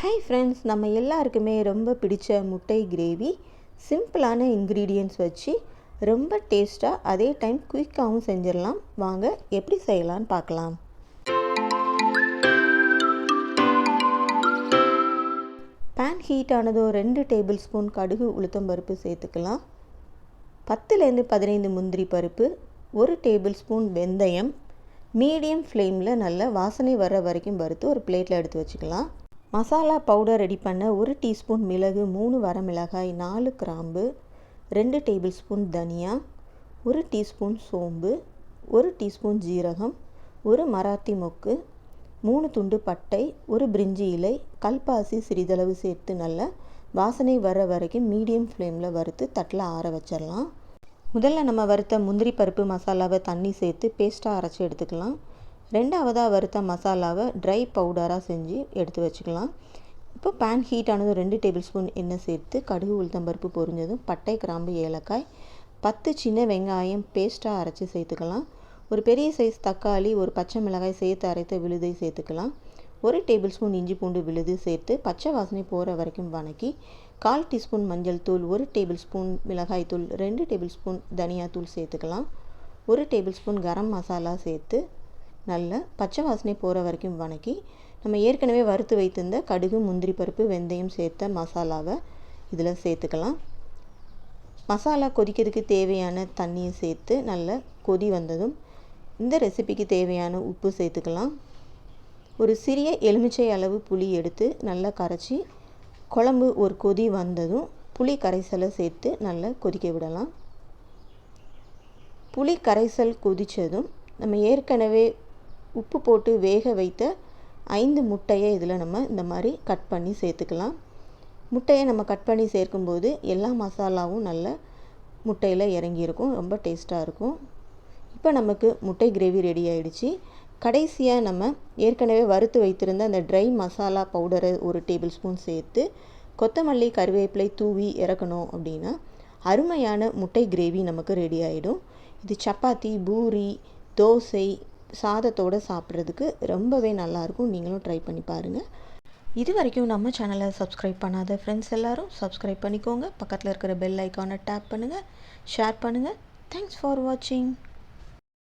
Hi friends, நம்ம எல்லாருக்குமே ரொம்ப பிடிச்ச முட்டை கிரேவி சிம்பிளான இன்க்ரீடியன்ட்ஸ் வச்சு ரொம்ப டேஸ்ட்டாக அதே டைம் குயிக்காகவும் செஞ்சிடலாம். வாங்க எப்படி செய்யலான்னு பார்க்கலாம். பேன் ஹீட் ஆனதும் 2 டேபிள் ஸ்பூன் கடுகு உளுத்தம்பருப்பு சேர்த்துக்கலாம். 10லேருந்து 15 முந்திரி பருப்பு, 1 டேபிள் ஸ்பூன் வெந்தயம் மீடியம் ஃப்ளேமில் நல்லா வாசனை வர்ற வரைக்கும் வறுத்து ஒரு பிளேட்டில் எடுத்து வச்சுக்கலாம். மசாலா பவுடர் ரெடி பண்ண 1 டீஸ்பூன் மிளகு, 3 வரமிளகாய், 4 கிராம்பு, 2 டேபிள் ஸ்பூன் தனியா, 1 டீஸ்பூன் சோம்பு, 1 டீஸ்பூன் ஜீரகம், 1 மராத்தி மொக்கு, 3 துண்டு பட்டை, 1 பிரிஞ்சி இலை, கல்பாசி சிறிதளவு சேர்த்து நல்லா வாசனை வர வரைக்கும் மீடியம் ஃப்ளேமில் வறுத்து தட்டில் ஆற வச்சிடலாம். முதல்ல நம்ம வறுத்த முந்திரி பருப்பு மசாலாவை தண்ணி சேர்த்து பேஸ்ட்டாக அரைச்சி எடுத்துக்கலாம். ரெண்டாவதாக வறுத்த மசாலாவை ட்ரை பவுடராக செஞ்சு எடுத்து வச்சுக்கலாம். இப்போ பேன் ஹீட் ஆனதும் 2 டேபிள் ஸ்பூன் எண்ணெய் சேர்த்து கடுகு உளுத்தம்பருப்பு பொரிஞ்சதும் பட்டை, கிராம்பு, ஏலக்காய், 10 சின்ன வெங்காயம் பேஸ்ட்டாக அரைச்சி சேர்த்துக்கலாம். ஒரு பெரிய சைஸ் தக்காளி, ஒரு பச்சை மிளகாய் சேர்த்து அரைத்த விழுதை சேர்த்துக்கலாம். 1 டேபிள் ஸ்பூன் இஞ்சி பூண்டு விழுது சேர்த்து பச்சை வாசனை போகிற வரைக்கும் வணக்கி 1/4 டீஸ்பூன் மஞ்சள் தூள், 1 டேபிள் ஸ்பூன் மிளகாய் தூள், 2 டேபிள் ஸ்பூன் தனியாத்தூள் சேர்த்துக்கலாம். 1 டேபிள் ஸ்பூன் கரம் மசாலா சேர்த்து நல்லா பச்சை வாசனை போகிற வரைக்கும் வணக்கி நம்ம ஏற்கனவே வறுத்து வைத்திருந்த கடுகு, முந்திரி பருப்பு, வெந்தயம் சேர்த்த மசாலாவை இதில் சேர்த்துக்கலாம். மசாலா கொதிக்கிறதுக்கு தேவையான தண்ணியை சேர்த்து நல்லா கொதி வந்ததும் இந்த ரெசிபிக்கு தேவையான உப்பு சேர்த்துக்கலாம். ஒரு சிறிய எலுமிச்சை அளவு புளி எடுத்து நல்லா கரைச்சி குழம்பு ஒரு கொதி வந்ததும் புளி கரைசலை சேர்த்து நல்லா கொதிக்க விடலாம். புளி கரைசல் கொதித்ததும் நம்ம ஏற்கனவே உப்பு போட்டு வேக வைத்த 5 முட்டையை இதில் நம்ம இந்த மாதிரி கட் பண்ணி சேர்த்துக்கலாம். முட்டையை நம்ம கட் பண்ணி சேர்க்கும்போது எல்லா மசாலாவும் நல்ல முட்டையில் இறங்கியிருக்கும், ரொம்ப டேஸ்ட்டாக இருக்கும். இப்போ நமக்கு முட்டை கிரேவி ரெடி ஆகிடுச்சு. கடைசியாக நம்ம ஏற்கனவே வறுத்து வைத்திருந்த அந்த ட்ரை மசாலா பவுடரை 1 டேபிள் ஸ்பூன் சேர்த்து கொத்தமல்லி, கருவேப்பிலை தூவி இறக்கணும் அப்படின்னா அருமையான முட்டை கிரேவி நமக்கு ரெடி ஆகிடும். இது சப்பாத்தி, பூரி, தோசை, சாதத்தோடு சாப்பிட்றதுக்கு ரொம்பவே நல்லாயிருக்கும். நீங்களும் ட்ரை பண்ணி பாருங்கள். இது வரைக்கும் நம்ம சேனலை சப்ஸ்கிரைப் பண்ணாத ஃப்ரெண்ட்ஸ் எல்லோரும் சப்ஸ்கிரைப் பண்ணிக்கோங்க. பக்கத்தில் இருக்கிற பெல் ஐக்கானை டேப் பண்ணுங்கள், ஷேர் பண்ணுங்கள். தேங்க்ஸ் ஃபார் வாட்சிங்.